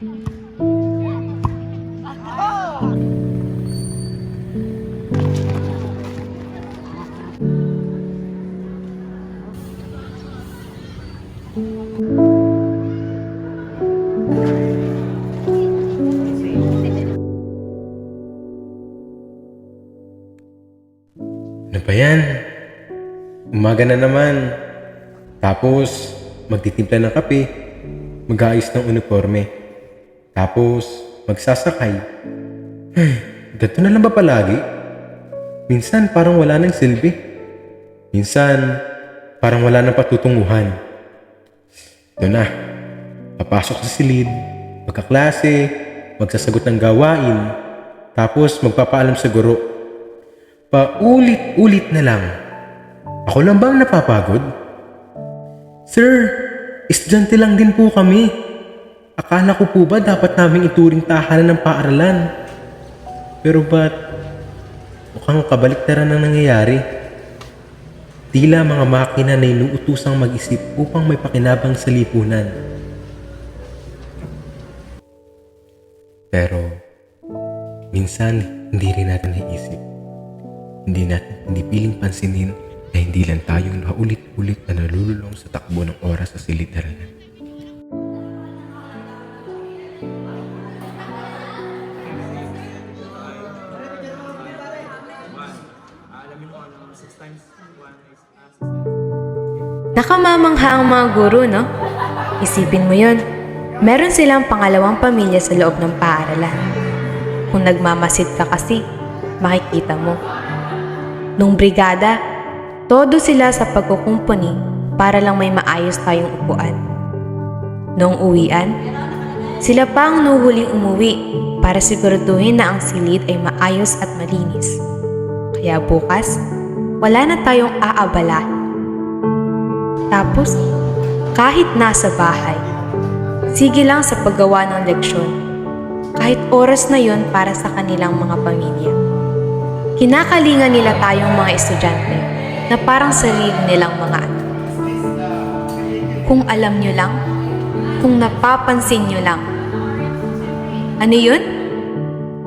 Ano ba yan? Umaga na naman. Tapos, magtitimpla ng kape. Mag-aayos ng uniforme. Tapos, magsasakay. Ay, ganito na lang ba palagi? Minsan parang wala nang silbi. Minsan, parang wala nang patutunguhan. Ito na. Papasok sa silid, magkaklase, magsasagot ng gawain, tapos magpapaalam sa guro. Paulit-ulit na lang. Ako lang ba ang napapagod? Sir, estudyante lang din po kami. Akala ko po ba dapat naming ituring tahanan ng paaralan? Pero ba't mukhang kabaliktaran ang nangyayari? Tila mga makina na inuutusang mag-isip upang may pakinabang sa lipunan. Pero minsan hindi rin natin naisip. Hindi piling pansinin na hindi lang tayong naulit-ulit na nalululong sa takbo ng oras sa silid-aralan. Nakamamangha ang mga guro, no? Isipin mo yon. Meron silang pangalawang pamilya sa loob ng paaralan. Kung nagmamasid ka kasi, makikita mo. Nung brigada, todo sila sa pagkukumpuni para lang may maayos tayong upuan. Nung uwian, sila pa ang nuhuling umuwi para siguraduhin na ang silid ay maayos at malinis. Kaya bukas, wala na tayong aabalahin. Tapos, kahit nasa bahay, sige lang sa paggawa ng leksyon, kahit oras na yon para sa kanilang mga pamilya. Kinakalingan nila tayong mga estudyante na parang sarili nilang mga anak. Kung alam nyo lang, kung napapansin nyo lang. Ano yun?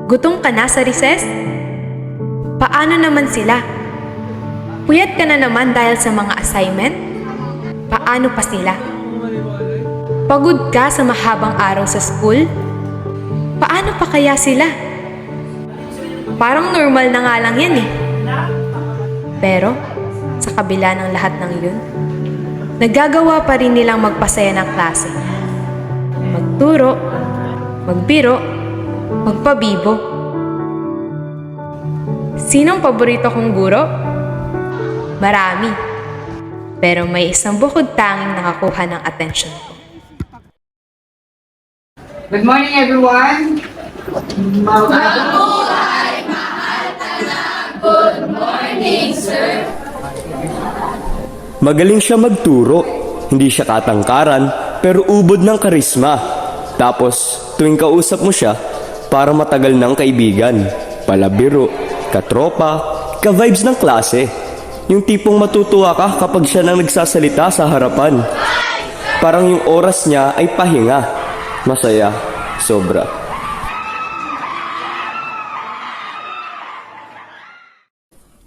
Gutom ka na sa recess? Paano naman sila? Puyat ka na naman dahil sa mga assignment? Paano pa sila? Pagod ka sa mahabang araw sa school? Paano pa kaya sila? Parang normal na nga lang yan eh. Pero, sa kabila ng lahat ng yun, nagagawa pa rin nilang magpasaya ng klase. Magturo, magbiro, magpabibo. Sinong paborito kong guro? Marami. Pero may isang bukod tanging nakakuha ng atensyon ko. Good morning, everyone. Mabuhay, mahal tanang. Good morning, sir. Magaling siya magturo, hindi siya katangkaran, pero ubod ng karisma. Tapos, tuwing kausap mo siya, para matagal ng kaibigan, palabiro, katropa, ka-vibes ng klase. Yung tipong matutuwa ka kapag siya nang nagsasalita sa harapan. Parang yung oras niya ay pahinga. Masaya, sobra.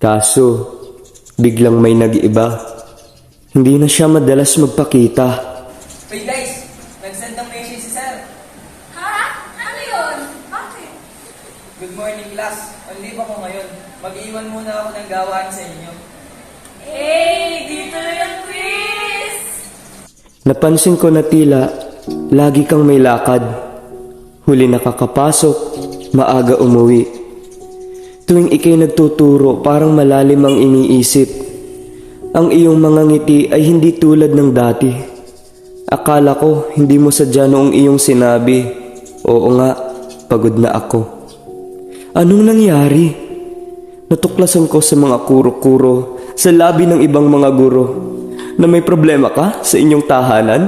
Kaso, biglang may nag-iba. Hindi na siya madalas magpakita. Hey guys, nag-send ng message si sir. Ha? Ano yun? Bakit? Good morning class. On leave ako ngayon. Mag-iwan muna ako ng gawain sa inyo. Hey, dito na yung quiz! Napansin ko na tila, lagi kang may lakad. Huli nakakapasok, maaga umuwi. Tuwing ikay nagtuturo, parang malalim ang iniisip. Ang iyong mga ngiti ay hindi tulad ng dati. Akala ko, hindi mo sadya noong iyong sinabi. Oo nga, pagod na ako. Anong nangyari? Natuklasan ko sa mga kuro-kuro, sa labi ng ibang mga guro, na may problema ka sa inyong tahanan?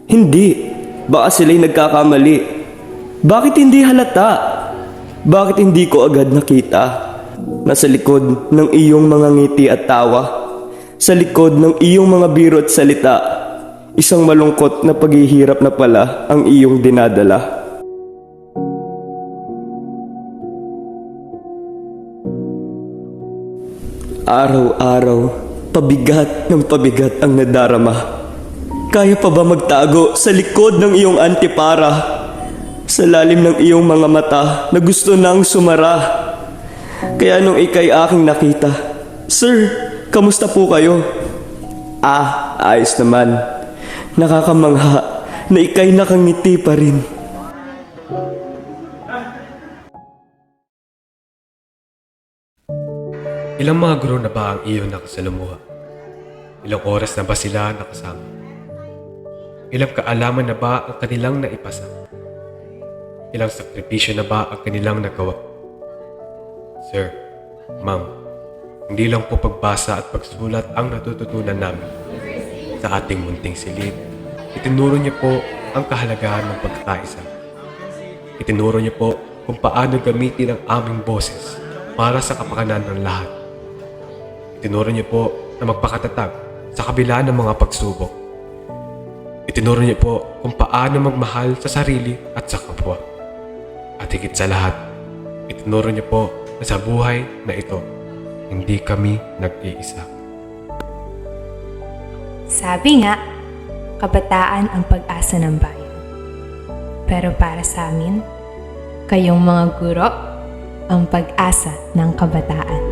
Hindi. Baka sila'y nagkakamali. Bakit hindi halata? Bakit hindi ko agad nakita? Nasa likod ng iyong mga ngiti at tawa, sa likod ng iyong mga biro at salita, isang malungkot na paghihirap na pala ang iyong dinadala. Araw-araw, pabigat ng pabigat ang nadarama. Kaya pa ba magtago sa likod ng iyong antipara? Sa lalim ng iyong mga mata na gusto nang sumara? Kaya nung ika'y aking nakita, Sir, kamusta po kayo? Ayos naman. Nakakamangha na ika'y nakangiti pa rin. Ilang mga guro na ba ang iyong nakasalumuha? Ilang oras na ba sila nakasama? Ilang kaalaman na ba ang kanilang naipasa? Ilang sakripisyo na ba ang kanilang nagawa? Sir, Ma'am, hindi lang po pagbasa at pagsulat ang natututunan namin. Sa ating munting silid, itinuro niyo po ang kahalagahan ng pagkakaisa. Itinuro niyo po kung paano gamitin ang aming boses para sa kapakanan ng lahat. Itinuro niyo po na magpakatatag sa kabila ng mga pagsubok. Itinuro niyo po kung paano magmahal sa sarili at sa kapwa. At higit sa lahat, itinuro niyo po na sa buhay na ito, hindi kami nag-iisa. Sabi nga, kabataan ang pag-asa ng bayan. Pero para sa amin, kayong mga guro, ang pag-asa ng kabataan.